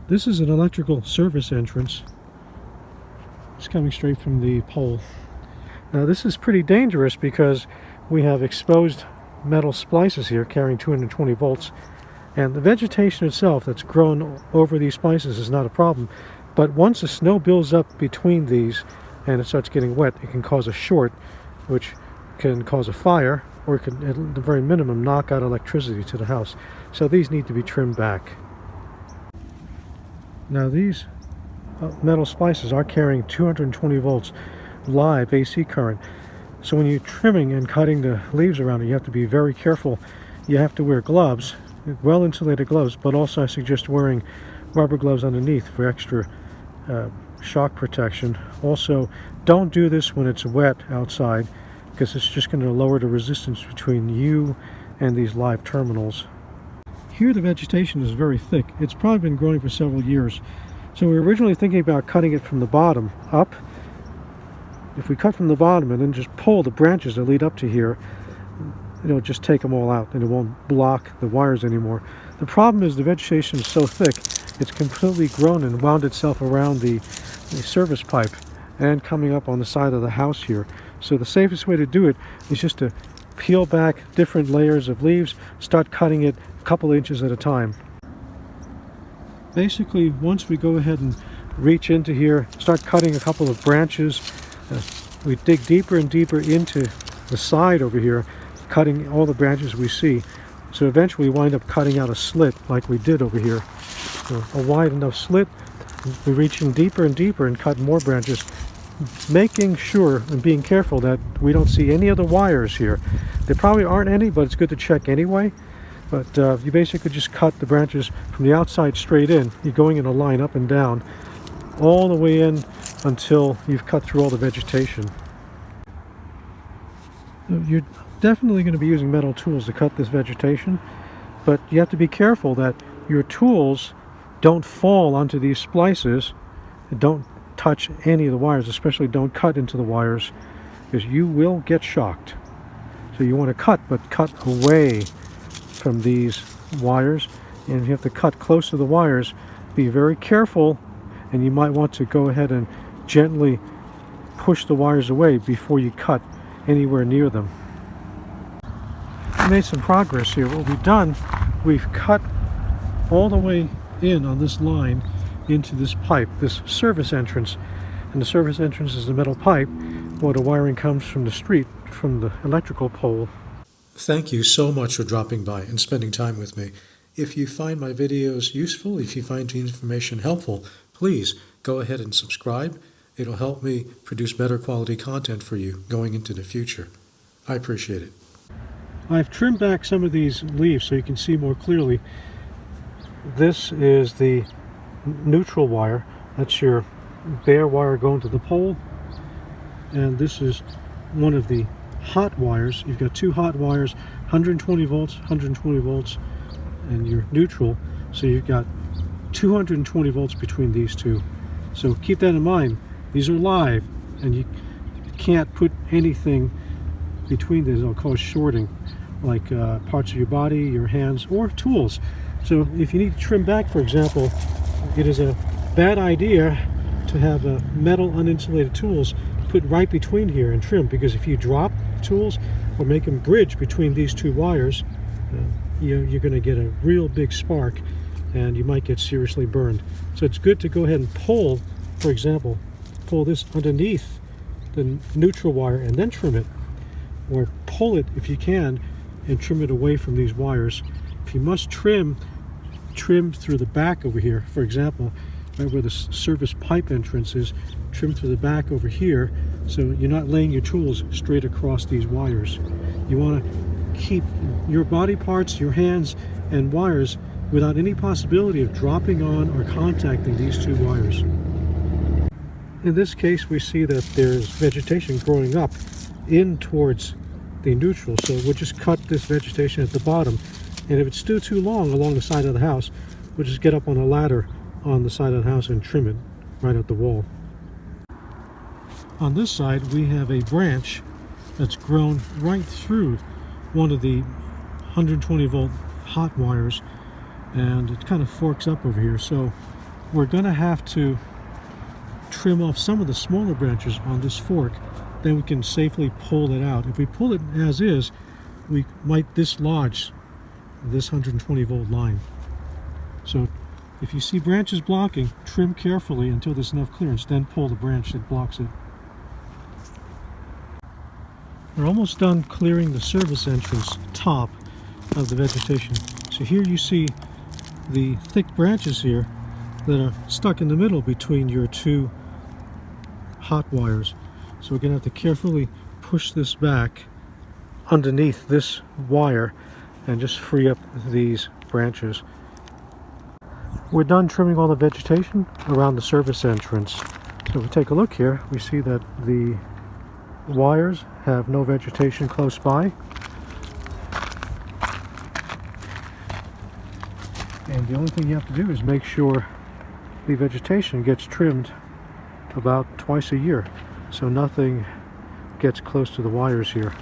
This is an electrical service entrance. It's coming straight from the pole. Now this is pretty dangerous because we have exposed metal splices here carrying 220 volts, and the vegetation itself that's grown over these splices is not a problem, but once the snow builds up between these and it starts getting wet, it can cause a short, which can cause a fire, or it can at the very minimum knock out electricity to the house. So these need to be trimmed back. Now these metal splices are carrying 220 volts live AC current. So when you're trimming and cutting the leaves around it, you have to be very careful. You have to wear gloves, well insulated gloves, but also I suggest wearing rubber gloves underneath for extra shock protection. Also, don't do this when it's wet outside, because it's just going to lower the resistance between you and these live terminals. Here the vegetation is very thick. It's probably been growing for several years. So we were originally thinking about cutting it from the bottom up. If we cut from the bottom and then just pull the branches that lead up to here, it'll just take them all out and it won't block the wires anymore. The problem is the vegetation is so thick, it's completely grown and wound itself around the service pipe and coming up on the side of the house here. So the safest way to do it is just to peel back different layers of leaves, start cutting it a couple inches at a time. Basically, once we go ahead and reach into here, start cutting a couple of branches, we dig deeper and deeper into the side over here, cutting all the branches we see. So eventually we wind up cutting out a slit like we did over here. So a wide enough slit, we reach in deeper and deeper and cut more branches, making sure and being careful that we don't see any of the wires here. There probably aren't any, but it's good to check anyway. But you basically just cut the branches from the outside straight in. You're going in a line up and down all the way in until you've cut through all the vegetation. You're definitely going to be using metal tools to cut this vegetation, but you have to be careful that your tools don't fall onto these splices and don't touch any of the wires, especially don't cut into the wires, because you will get shocked. So you want to cut, but cut away from these wires, and you have to cut close to the wires. Be very careful, and you might want to go ahead and gently push the wires away before you cut anywhere near them. We made some progress here. What we've done, we've cut all the way in on this line into this pipe, this service entrance, and the service entrance is the metal pipe where the wiring comes from the street, from the electrical pole. Thank you so much for dropping by and spending time with me. If you find my videos useful, if you find the information helpful, please go ahead and subscribe. It'll help me produce better quality content for you going into the future. I appreciate it. I've trimmed back some of these leaves so you can see more clearly. This is the neutral wire. That's your bare wire going to the pole. And this is one of the hot wires. You've got two hot wires, 120 volts, and your neutral. So you've got 220 volts between these two. So keep that in mind. These are live, and you can't put anything between these. It'll cause shorting, like parts of your body, your hands, or tools. So if you need to trim back, for example, it is a bad idea to have metal uninsulated tools put right between here and trim, because if you drop tools or make them bridge between these two wires, you're going to get a real big spark and you might get seriously burned. So it's good to go ahead and pull, for example, pull this underneath the neutral wire and then trim it, or pull it if you can and trim it away from these wires. If you must trim through the back over here, for example, right where the service pipe entrance is, trim through the back over here, so you're not laying your tools straight across these wires. You want to keep your body parts, your hands and wires without any possibility of dropping on or contacting these two wires. In this case, we see that there's vegetation growing up in towards the neutral, so we'll just cut this vegetation at the bottom, and if it's still too long along the side of the house, we'll just get up on a ladder on the side of the house and trim it right at the wall. On this side, we have a branch that's grown right through one of the 120 volt hot wires, and it kind of forks up over here. So we're going to have to trim off some of the smaller branches on this fork. Then we can safely pull it out. If we pull it as is, we might dislodge this 120 volt line. So if you see branches blocking, trim carefully until there's enough clearance, then pull the branch that blocks it. We're almost done clearing the service entrance top of the vegetation. So here you see the thick branches here that are stuck in the middle between your two hot wires. So we're going to have to carefully push this back underneath this wire and just free up these branches. We're done trimming all the vegetation around the service entrance. So if we take a look here, we see that the wires have no vegetation close by. And the only thing you have to do is make sure the vegetation gets trimmed about twice a year, so nothing gets close to the wires here.